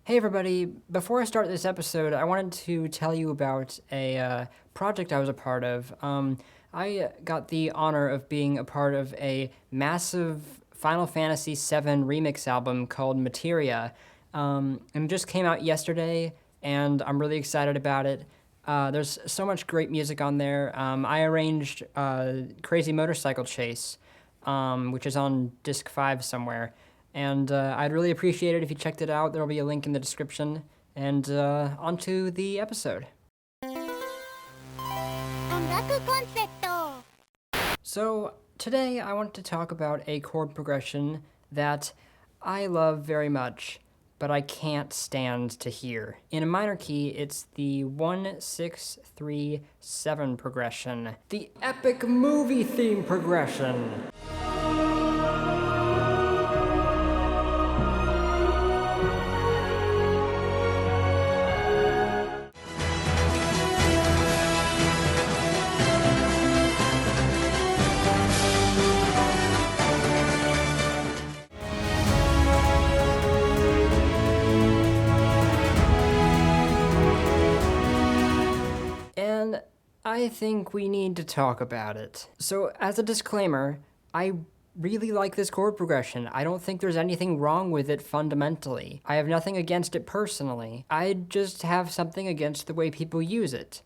Hey everybody, before I start this episode, I wanted to tell you about a project I was a part of. I got the honor of being a part of a massive Final Fantasy VII remix album called Materia, and it just came out yesterday, and I'm really excited about it. There's so much great music on there. I arranged Crazy Motorcycle Chase, which is on disc 5 somewhere. And I'd really appreciate it if you checked it out. There'll be a link in the description. And on to the episode. So today I want to talk about a chord progression that I love very much, but I can't stand to hear. In a minor key, it's the 1-6-3-7 progression, the epic movie theme progression. And I think we need to talk about it. So, as a disclaimer, I really like this chord progression. I don't think there's anything wrong with it fundamentally. I have nothing against it personally. I just have something against the way people use it,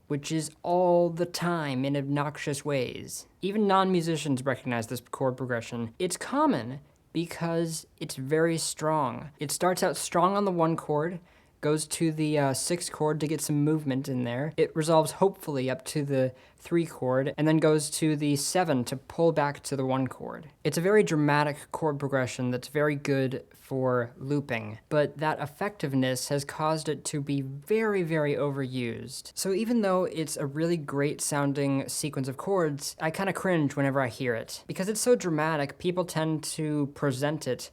which is all the time in obnoxious ways. Even non-musicians recognize this chord progression. It's common because it's very strong. It starts out strong on the 1 chord, goes to the 6 chord to get some movement in there. It resolves hopefully up to the 3 chord, and then goes to the 7 to pull back to the 1 chord. It's a very dramatic chord progression that's very good for looping, but that effectiveness has caused it to be very, very overused. So even though it's a really great sounding sequence of chords, I kind of cringe whenever I hear it. Because it's so dramatic, people tend to present it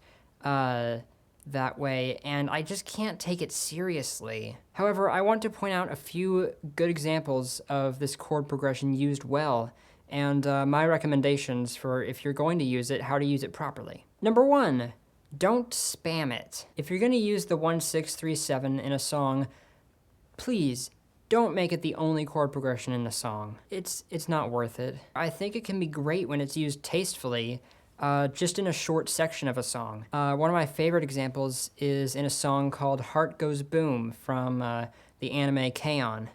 that way, and I just can't take it seriously. However, I want to point out a few good examples of this chord progression used well, and my recommendations for if you're going to use it, how to use it properly. Number 1, don't spam it. If you're going to use the 1-6-3-7 in a song, please don't make it the only chord progression in the song. It's not worth it. I think it can be great when it's used tastefully, just in a short section of a song. One of my favorite examples is in a song called Heart Goes Boom from the anime K-On!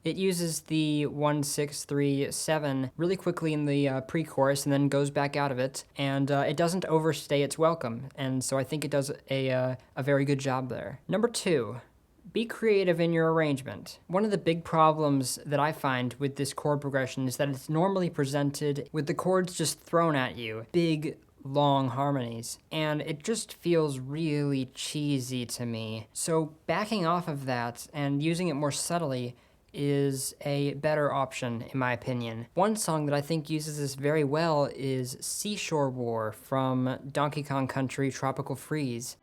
It uses the 1-6-3-7 really quickly in the pre-chorus and then goes back out of it, and it doesn't overstay its welcome, and so I think it does a very good job there. Number 2, be creative in your arrangement. One of the big problems that I find with this chord progression is that it's normally presented with the chords just thrown at you, big, long harmonies, and it just feels really cheesy to me. So backing off of that and using it more subtly is a better option, in my opinion. One song that I think uses this very well is Seashore War from Donkey Kong Country Tropical Freeze.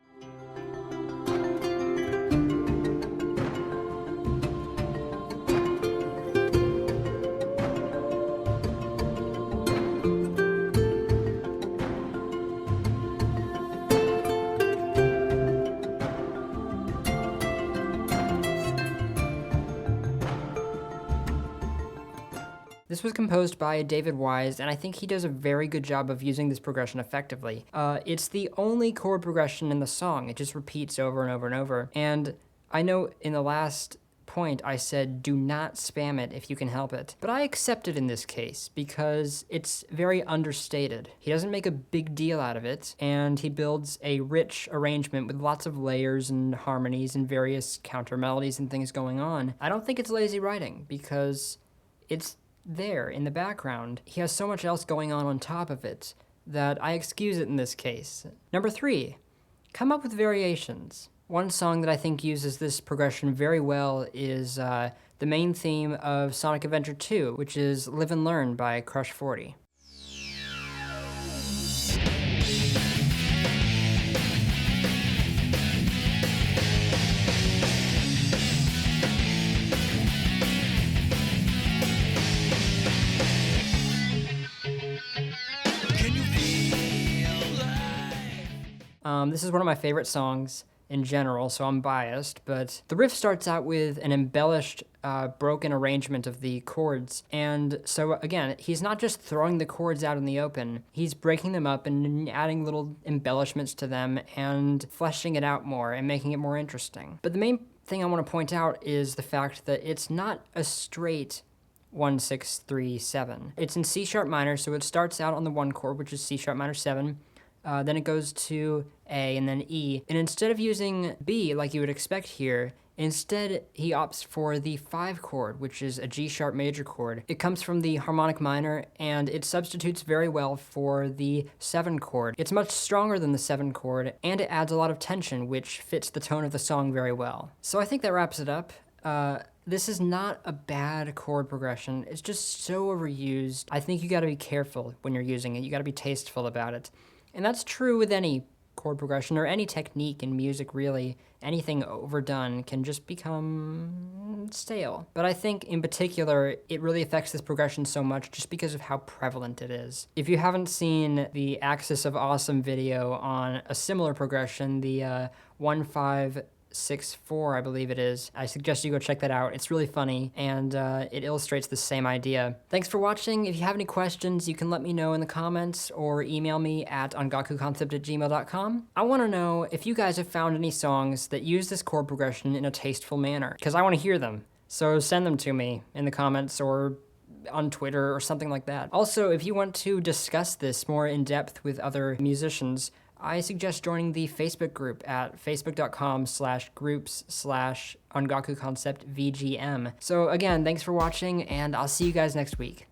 This was composed by David Wise, and I think he does a very good job of using this progression effectively. It's the only chord progression in the song. It just repeats over and over and over. And I know in the last point I said do not spam it if you can help it. But I accept it in this case because it's very understated. He doesn't make a big deal out of it, and he builds a rich arrangement with lots of layers and harmonies and various counter melodies and things going on. I don't think it's lazy writing because it's there in the background. He has so much else going on top of it that I excuse it in this case. Number 3, come up with variations. One song that I think uses this progression very well is the main theme of Sonic Adventure 2, which is Live and Learn by Crush 40. This is one of my favorite songs in general, so I'm biased, but the riff starts out with an embellished, broken arrangement of the chords. And so again, he's not just throwing the chords out in the open, he's breaking them up and adding little embellishments to them and fleshing it out more and making it more interesting. But the main thing I want to point out is the fact that it's not a straight 1, 6, 3, 7. It's in C sharp minor, so it starts out on the 1 chord, which is C sharp minor 7. Then it goes to A and then E. And instead of using B like you would expect here, instead he opts for the 5 chord, which is a G sharp major chord. It comes from the harmonic minor and it substitutes very well for the 7 chord. It's much stronger than the 7 chord and it adds a lot of tension, which fits the tone of the song very well. So I think that wraps it up. This is not a bad chord progression. It's just so overused. I think you gotta be careful when you're using it. You gotta be tasteful about it. And that's true with any chord progression or any technique in music, really. Anything overdone can just become stale. But I think in particular, it really affects this progression so much just because of how prevalent it is. If you haven't seen the Axis of Awesome video on a similar progression, the 1-5-6-4, I believe it is. I suggest you go check that out. It's really funny, and it illustrates the same idea. Thanks for watching. If you have any questions, you can let me know in the comments or email me at ongakuconcept@gmail.com. I want to know if you guys have found any songs that use this chord progression in a tasteful manner, because I want to hear them. So send them to me in the comments or on Twitter or something like that. Also, if you want to discuss this more in depth with other musicians, I suggest joining the Facebook group at facebook.com/groups/OngakuConceptVGM. So again, thanks for watching, and I'll see you guys next week.